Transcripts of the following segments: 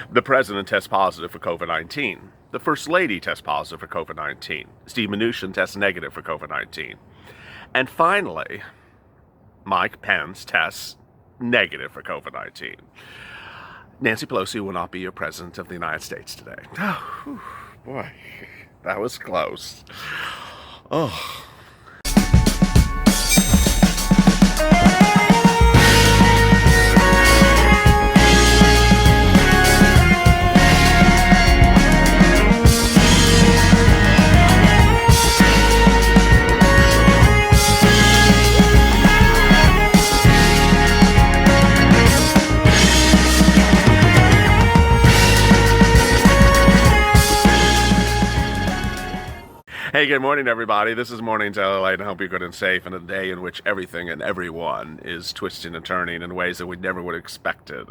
The president tests positive for COVID-19. The First Lady tests positive for COVID-19. Steve Mnuchin tests negative for COVID-19. And finally, Mike Pence tests negative for COVID-19. Nancy Pelosi will not be your president of the United States today. Oh, whew, boy, that was close. Oh. Hey, good morning, everybody. This is Mornings LALATE, and I hope you're good and safe in a day in which everything and everyone is twisting and turning in ways that we never would have expected.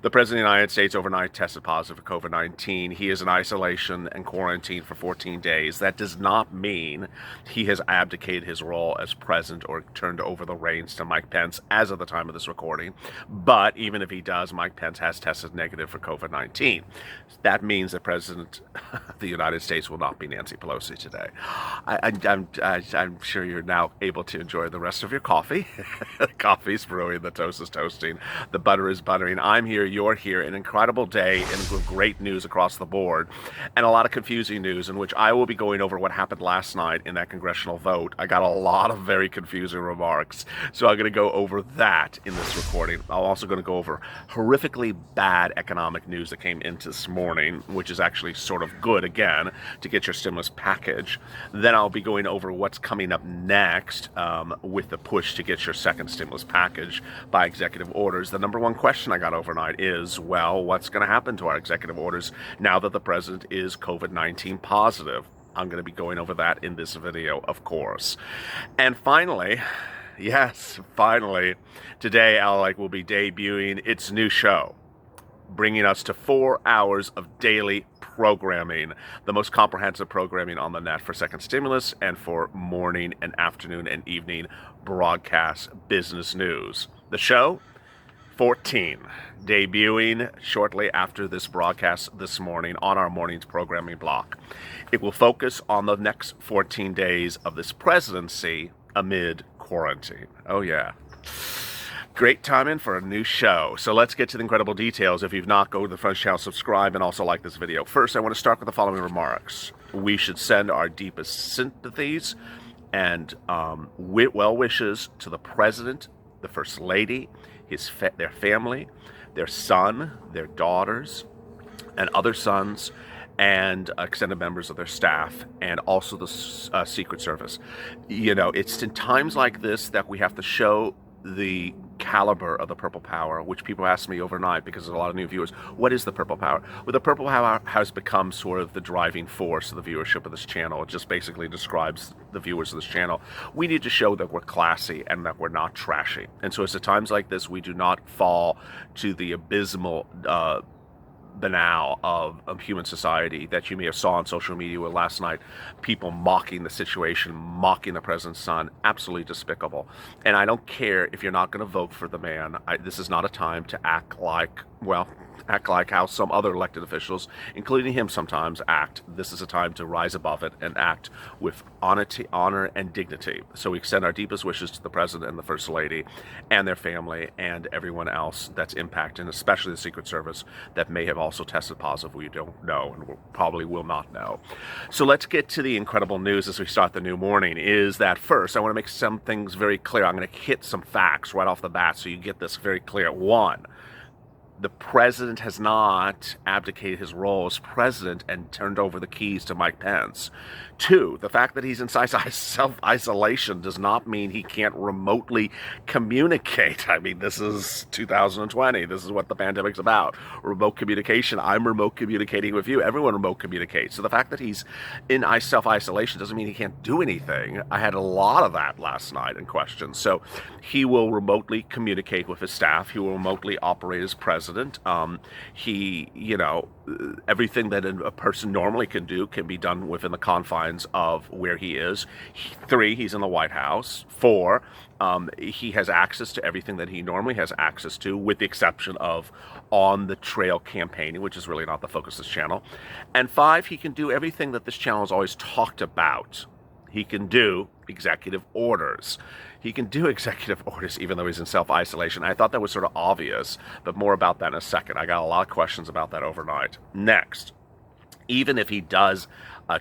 The President of the United States overnight tested positive for COVID-19. He is in isolation and quarantine for 14 days. That does not mean he has abdicated his role as president or turned over the reins to Mike Pence as of the time of this recording. But even if he does, Mike Pence has tested negative for COVID-19. That means the President of the United States will not be Nancy Pelosi today. I'm sure you're now able to enjoy the rest of your coffee. The coffee's brewing, the toast is toasting, the butter is buttering. I'm here, you're here. An incredible day and with great news across the board, and a lot of confusing news in which I will be going over what happened last night in that congressional vote. I got a lot of very confusing remarks, so I'm going to go over that in this recording. I'm also going to go over horrifically bad economic news that came into this morning, which is actually sort of good, again, to get your stimulus package. Then I'll be going over what's coming up next with the push to get your second stimulus package by executive orders. The number one question I got overnight is, well, what's going to happen to our executive orders now that the president is COVID-19 positive? I'm going to be going over that in this video, of course. And finally, yes, finally, today LALATE will be debuting its new show, bringing us to 4 hours of daily programming, the most comprehensive programming on the net for second stimulus and for morning and afternoon and evening broadcast business news. The show, 14, debuting shortly after this broadcast this morning on our morning's programming block. It will focus on the next 14 days of this presidency amid quarantine. Oh yeah. Great timing for a new show. So let's get to the incredible details. If you've not, go to the front channel, subscribe, and also like this video. First, I want to start with the following remarks. We should send our deepest sympathies and well wishes to the President, the First Lady, their family, their son, their daughters, and other sons, and extended members of their staff, and also the Secret Service. You know, it's in times like this that we have to show the caliber of the Purple Power, which people ask me overnight because there's a lot of new viewers. What is the Purple Power? Well, the Purple Power has become sort of the driving force of the viewership of this channel. It just basically describes the viewers of this channel. We need to show that we're classy and that we're not trashy. And so it's at times like this we do not fall to the abysmal banal of human society that you may have saw on social media with last night, people mocking the situation, mocking the president's son. Absolutely despicable. And I don't care if you're not going to vote for the man. This is not a time to act like how some other elected officials, including him sometimes, act. This is a time to rise above it and act with honor and dignity. So we extend our deepest wishes to the President and the First Lady and their family and everyone else that's impacted, and especially the Secret Service that may have also tested positive. We don't know and probably will not know. So let's get to the incredible news as we start the new morning. Is that first, I want to make some things very clear. I'm going to hit some facts right off the bat so you get this very clear. One, the president has not abdicated his role as president and turned over the keys to Mike Pence. Two, the fact that he's in self-isolation does not mean he can't remotely communicate. I mean, this is 2020. This is what the pandemic's about. Remote communication. I'm remote communicating with you. Everyone remote communicates. So the fact that he's in self-isolation doesn't mean he can't do anything. I had a lot of that last night in questions. So he will remotely communicate with his staff. He will remotely operate as president. president. Everything that a person normally can do can be done within the confines of where he is. 3, he's in the White House. 4, he has access to everything that he normally has access to, with the exception of on-the-trail campaigning, which is really not the focus of this channel. And 5, he can do everything that this channel has always talked about. He can do executive orders. He can do executive orders even though he's in self-isolation. I thought that was sort of obvious, but more about that in a second. I got a lot of questions about that overnight. Next, even if he does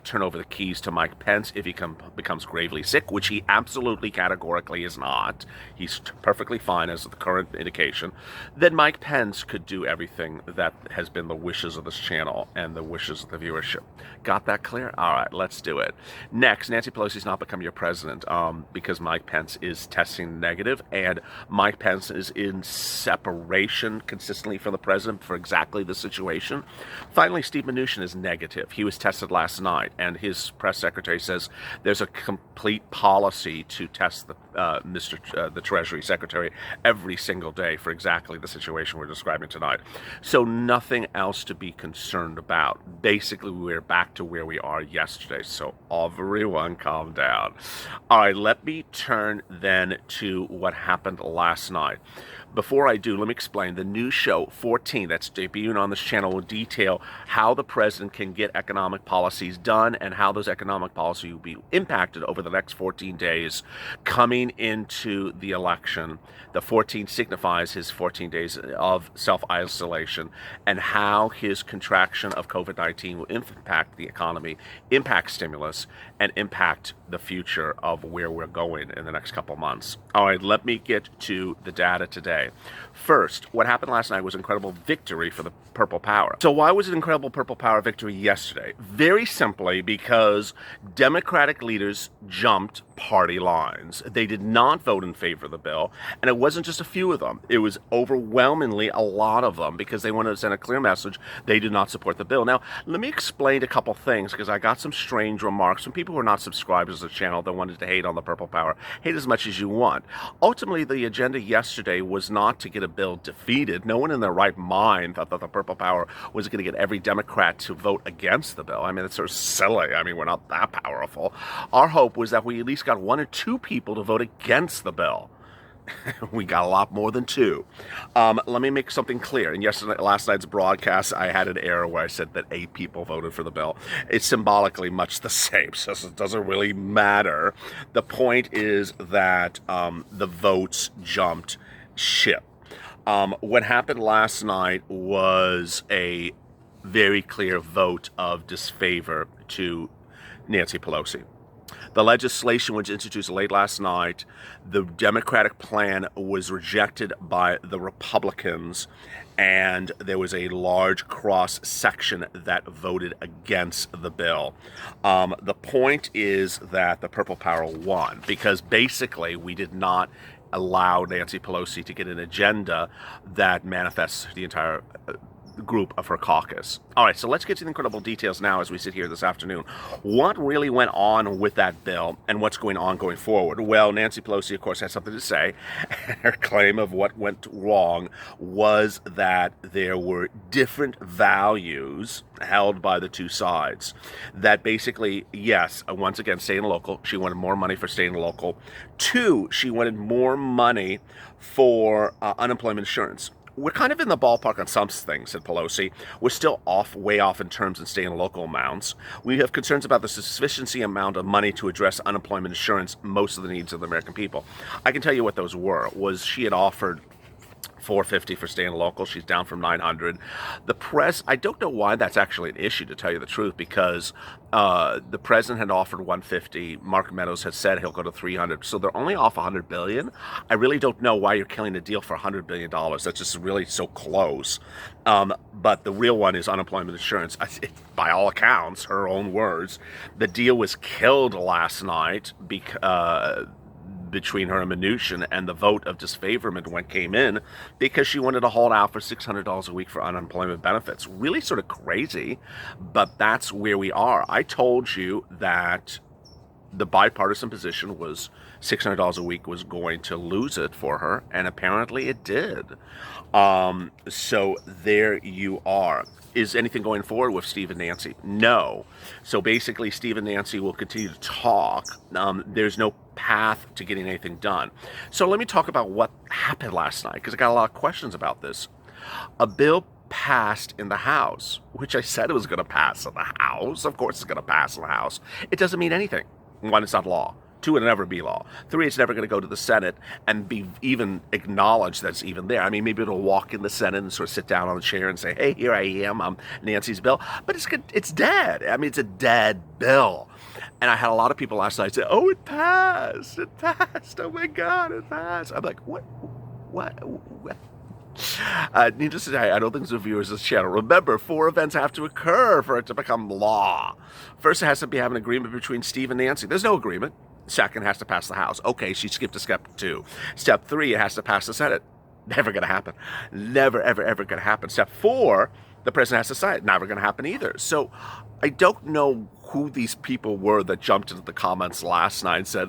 turn over the keys to Mike Pence if he becomes gravely sick, which he absolutely categorically is not. He's perfectly fine as the current indication. Then Mike Pence could do everything that has been the wishes of this channel and the wishes of the viewership. Got that clear? All right, let's do it. Next, Nancy Pelosi's not becoming your president because Mike Pence is testing negative, and Mike Pence is in separation consistently from the president for exactly the situation. Finally, Steve Mnuchin is negative. He was tested last night, and his press secretary says there's a complete policy to test the Treasury Secretary every single day for exactly the situation we're describing tonight. So nothing else to be concerned about. Basically, we're back to where we are yesterday. So everyone calm down. All right, let me turn then to what happened last night. Before I do, let me explain. The new show 14 that's debuting on this channel will detail how the president can get economic policies done and how those economic policies will be impacted over the next 14 days coming into the election. The 14 signifies his 14 days of self-isolation and how his contraction of COVID-19 will impact the economy, impact stimulus, and impact the future of where we're going in the next couple months. All right, let me get to the data today. First, what happened last night was an incredible victory for the Purple Power. So why was it an incredible Purple Power victory yesterday? Very simply because Democratic leaders jumped party lines. They did not vote in favor of the bill, and it wasn't just a few of them. It was overwhelmingly a lot of them because they wanted to send a clear message they do not support the bill. Now, let me explain a couple things because I got some strange remarks from people who are not subscribers to the channel that wanted to hate on the Purple Power. Hate as much as you want. Ultimately, the agenda yesterday was not to get a bill defeated. No one in their right mind thought that the Purple Power was going to get every Democrat to vote against the bill. I mean, it's sort of silly. I mean, we're not that powerful. Our hope was that we at least got 1 or 2 people to vote against the bill. We got a lot more than 2. Let me make something clear. In last night's broadcast, I had an error where I said that 8 people voted for the bill. It's symbolically much the same, so it doesn't really matter. The point is that the votes jumped ship. What happened last night was a very clear vote of disfavor to Nancy Pelosi. The legislation was introduced late last night. The Democratic plan was rejected by the Republicans, and there was a large cross section that voted against the bill. The point is that the Purple Power won because basically we did not allow Nancy Pelosi to get an agenda that manifests the entire group of her caucus. All right, so let's get to the incredible details now as we sit here this afternoon. What really went on with that bill and what's going on going forward? Well, Nancy Pelosi, of course, has something to say. Her claim of what went wrong was that there were different values held by the two sides. That basically, yes, once again, staying local. She wanted more money for staying local. 2, she wanted more money for unemployment insurance. We're kind of in the ballpark on some things, said Pelosi. We're still way off in terms of staying local amounts. We have concerns about the sufficiency amount of money to address unemployment insurance, most of the needs of the American people. I can tell you what those were. She had offered $450 for staying local. She's down from $900. The press, I don't know why that's actually an issue, to tell you the truth, because the president had offered $150. Mark Meadows had said he'll go to $300. So they're only off $100 billion. I really don't know why you're killing a deal for $100 billion. That's just really so close. But the real one is unemployment insurance. By all accounts, her own words, the deal was killed last night between her and Mnuchin, and the vote of disfavorment came in because she wanted to hold out for $600 a week for unemployment benefits. Really sort of crazy, but that's where we are. I told you that the bipartisan position was $600 a week was going to lose it for her, and apparently it did. So there you are. Is anything going forward with Steve and Nancy? No. So basically, Steve and Nancy will continue to talk. There's no path to getting anything done. So let me talk about what happened last night, because I got a lot of questions about this. A bill passed in the House, which I said it was going to pass in the House. Of course it's going to pass in the House. It doesn't mean anything. One, it's not law. Two, it'll never be law. Three, it's never going to go to the Senate and be even acknowledged that it's even there. I mean, maybe it'll walk in the Senate and sort of sit down on the chair and say, hey, here I am, I'm Nancy's bill. But it's dead. I mean, it's a dead bill. And I had a lot of people last night say, oh, it passed. It passed. Oh, my God, it passed. I'm like, what? Needless to say, I don't think the viewers of this channel remember 4 events have to occur for it to become law. First, it has to be have an agreement between Steve and Nancy. There's no agreement. Second, it has to pass the House. Okay, she skipped to step 2. Step 3, it has to pass the Senate. Never going to happen. Never, ever, ever going to happen. Step 4, the president has to sign it. Never going to happen either. So I don't know who these people were that jumped into the comments last night and said,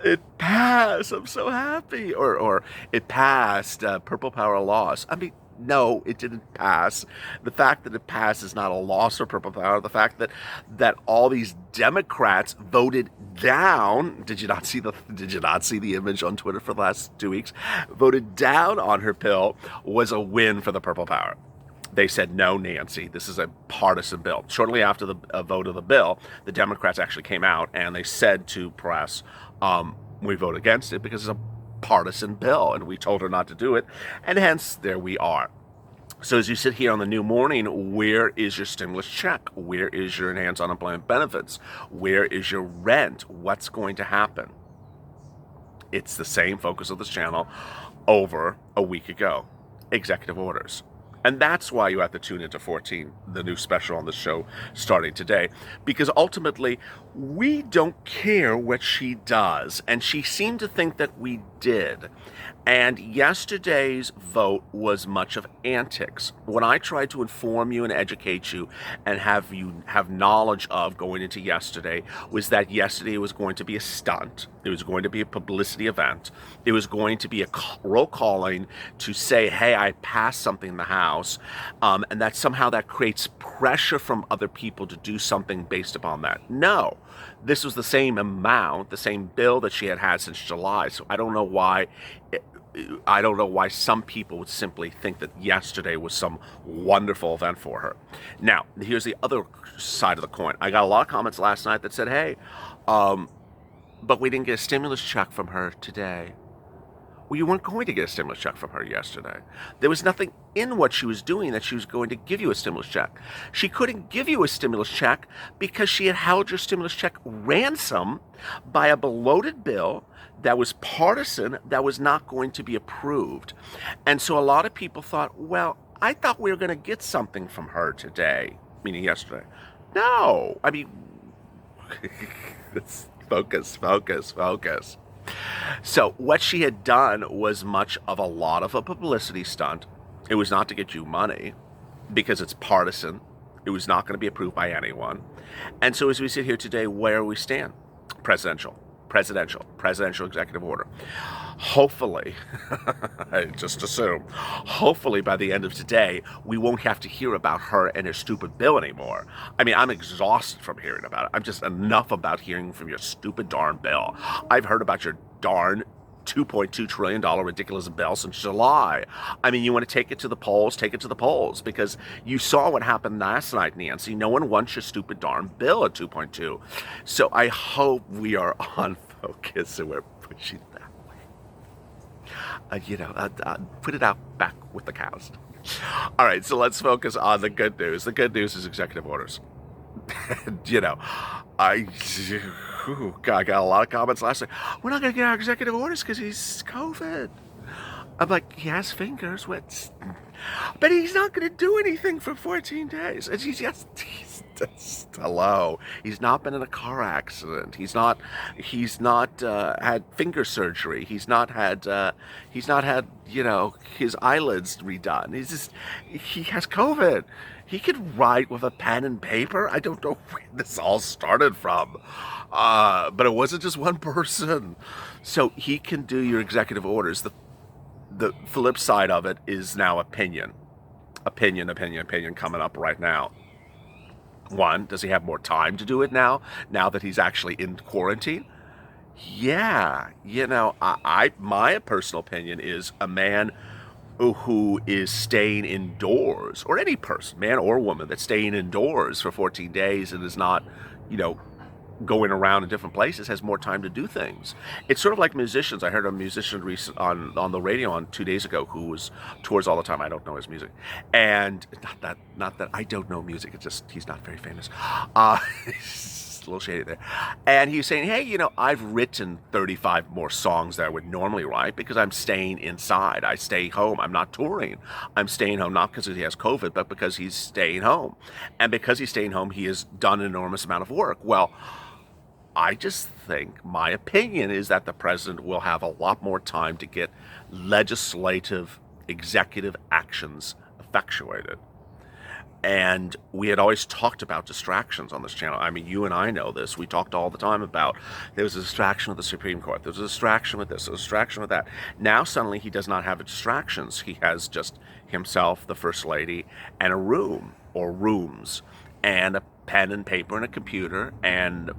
it passed, I'm so happy, or it passed, Purple Power lost. I mean, no, it didn't pass. The fact that it passed is not a loss for Purple Power. The fact that all these Democrats voted down, did you not see the image on Twitter for the last 2 weeks? Voted down on her bill was a win for the Purple Power. They said, no, Nancy, this is a partisan bill. Shortly after the vote of the bill, the Democrats actually came out and they said to press, we vote against it because it's a partisan bill, and we told her not to do it, and hence there we are. So as you sit here on the new morning, where is your stimulus check? Where is your enhanced unemployment benefits? Where is your rent? What's going to happen? It's the same focus of this channel over a week ago. Executive orders. And that's why you have to tune into 14, the new special on the show starting today, because ultimately we don't care what she does, and she seemed to think that we did. And yesterday's vote was much of antics. When I tried to inform you and educate you and have you have knowledge of going into yesterday, was that yesterday was going to be a stunt. It was going to be a publicity event. It was going to be a roll calling to say, hey, I passed something in the House, and that somehow that creates pressure from other people to do something based upon that. No, this was the same amount, the same bill that she had had since July. So I don't know why some people would simply think that yesterday was some wonderful event for her. Now, here's the other side of the coin. I got a lot of comments last night that said, hey, but we didn't get a stimulus check from her today. Well, you weren't going to get a stimulus check from her yesterday. There was nothing in what she was doing that she was going to give you a stimulus check. She couldn't give you a stimulus check because she had held your stimulus check ransom by a bloated bill that was partisan, that was not going to be approved. And so a lot of people thought, well, I thought we were going to get something from her today, meaning yesterday. No, I mean, focus. So what she had done was much of a lot of a publicity stunt. It was not to get you money because it's partisan. It was not going to be approved by anyone. And so as we sit here today, where we stand? Presidential executive order. Hopefully, I just assume, hopefully by the end of today, we won't have to hear about her and her stupid bill anymore. I mean, I'm exhausted from hearing about it. I'm just enough about hearing from your stupid darn bill. I've heard about your darn $2.2 trillion ridiculous bill since July. I mean, you want to take it to the polls, take it to the polls, because you saw what happened last night, Nancy. No one wants your stupid darn bill at 2.2. So I hope we are on focus and we're pushing that way. Put it out back with the cows. All right, so let's focus on the good news. The good news is executive orders. I got a lot of comments last night. We're not going to get our executive orders because he's COVID. I'm like, he has fingers. But he's not going to do anything for 14 days. And he's Hello. He's not been in a car accident. He's not had finger surgery. He's not had his eyelids redone. He has COVID. He could write with a pen and paper. I don't know where this all started from. But it wasn't just one person. So he can do your executive orders. The flip side of it is now opinion. Opinion coming up right now. One, does he have more time to do it now that he's actually in quarantine? Yeah, my personal opinion is a man who is staying indoors, or any person, man or woman, that's staying indoors for 14 days and is not, you know, going around in different places, has more time to do things. It's sort of like musicians. I heard a musician on the radio 2 days ago who was tours all the time. I don't know his music, and not that I don't know music. It's just he's not very famous. It's a little shady there. And he was saying, hey, I've written 35 more songs that I would normally write because I'm staying inside. I stay home. I'm not touring. I'm staying home not because he has COVID, but because he's staying home. And because he's staying home, he has done an enormous amount of work. Well, I just think my opinion is that the president will have a lot more time to get legislative, executive actions effectuated. And we had always talked about distractions on this channel. I mean, you and I know this. We talked all the time about there was a distraction with the Supreme Court. There was a distraction with this, a distraction with that. Now suddenly he does not have distractions. He has just himself, the First Lady, and a room or rooms, and a pen and paper and a computer and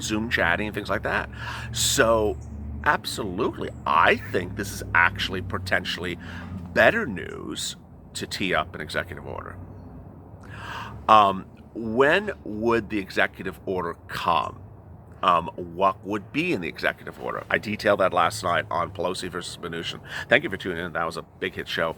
Zoom chatting and things like that. So absolutely, I think this is actually potentially better news to tee up an executive order. When would the executive order come? What would be in the executive order? I detailed that last night on Pelosi versus Mnuchin. Thank you for tuning in. That was a big hit show.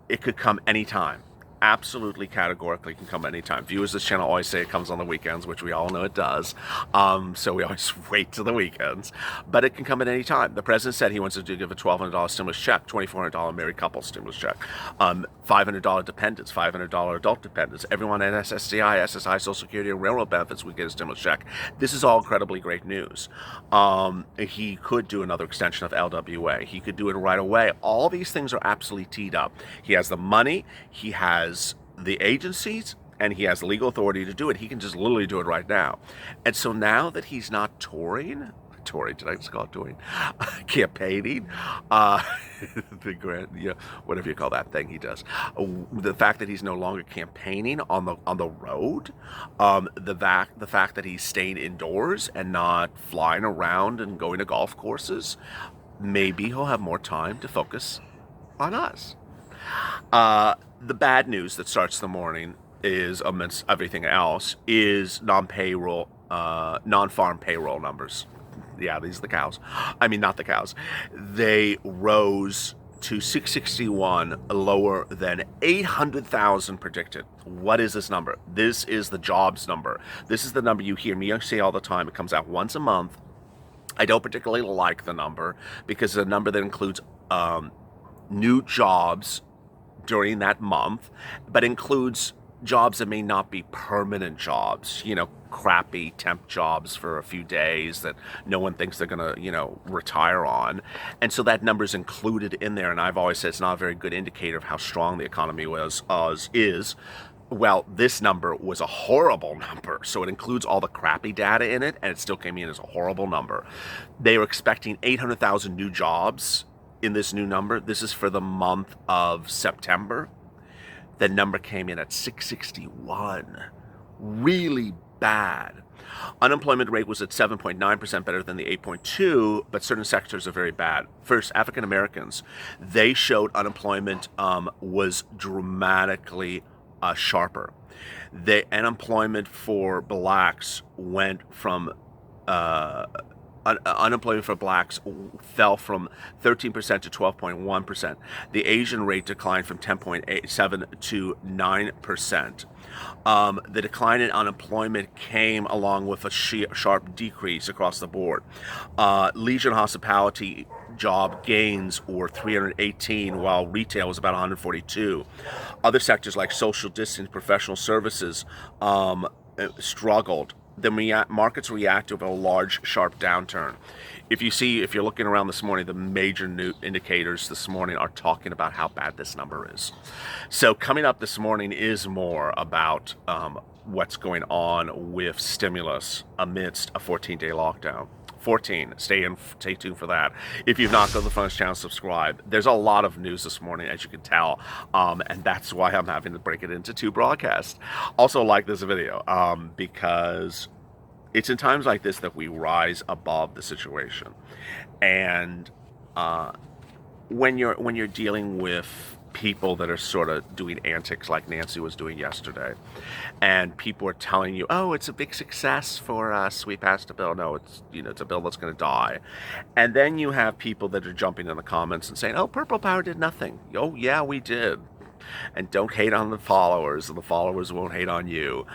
It could come anytime. Absolutely, categorically can come anytime. Viewers of this channel always say it comes on the weekends, which we all know it does. So we always wait to the weekends. But it can come at any time. The president said he wants to give a $1,200 stimulus check, $2,400 married couple stimulus check, $500 dependents, $500 adult dependents. Everyone at SSDI, SSI, Social Security, and railroad benefits would get a stimulus check. This is all incredibly great news. He could do another extension of LWA. He could do it right away. All these things are absolutely teed up. He has the money. He has the agencies, and he has the legal authority to do it. He can just literally do it right now. And so now that he's not touring, did I just call it touring? Campaigning, whatever you call that thing he does. The fact that he's no longer campaigning on the road, the fact that he's staying indoors and not flying around and going to golf courses, maybe he'll have more time to focus on us. The bad news that starts the morning is, amidst everything else, is non-farm payroll numbers. Yeah, these are the cows. I mean, not the cows. They rose to 661, lower than 800,000 predicted. What is this number? This is the jobs number. This is the number you hear me say all the time. It comes out once a month. I don't particularly like the number because it's a number that includes new jobs during that month, but includes jobs that may not be permanent jobs, crappy temp jobs for a few days that no one thinks they're going to, retire on. And so that number is included in there. And I've always said it's not a very good indicator of how strong the economy is. Well, this number was a horrible number. So it includes all the crappy data in it, and it still came in as a horrible number. They were expecting 800,000 new jobs in this new number. This is for the month of September. The number came in at 661. Really bad. Unemployment rate was at 7.9%, better than the 8.2, but certain sectors are very bad. First, African Americans. They showed unemployment was dramatically sharper. The unemployment for blacks went from unemployment for blacks fell from 13% to 12.1%. The Asian rate declined from 10.87 to 9%. The decline in unemployment came along with a sharp decrease across the board. Leisure and hospitality job gains or 318, while retail was about 142. Other sectors like social distance, professional services struggled. The markets reacted with a large, sharp downturn. If you're looking around this morning, the major new indicators this morning are talking about how bad this number is. So coming up this morning is more about what's going on with stimulus amidst a 14-day lockdown. 14. Stay tuned for that. If you've not gone to the Funds channel, subscribe. There's a lot of news this morning, as you can tell, and that's why I'm having to break it into 2 broadcasts. Also, like this video because it's in times like this that we rise above the situation. And when you're dealing with people that are sort of doing antics like Nancy was doing yesterday, and people are telling you, oh, it's a big success for us, we passed a bill. No, it's a bill that's going to die. And then you have people that are jumping in the comments and saying, oh, Purple Power did nothing. Oh yeah, we did. And don't hate on the followers, and the followers won't hate on you.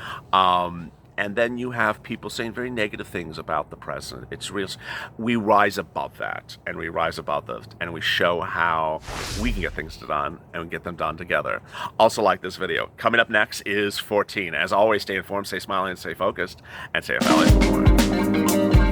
And then you have people saying very negative things about the president. It's real. We rise above that, and we rise above that, and we show how we can get things done, and we get them done together. Also, like this video. Coming up next is 14. As always, stay informed, stay smiling, and stay focused, and stay FLA.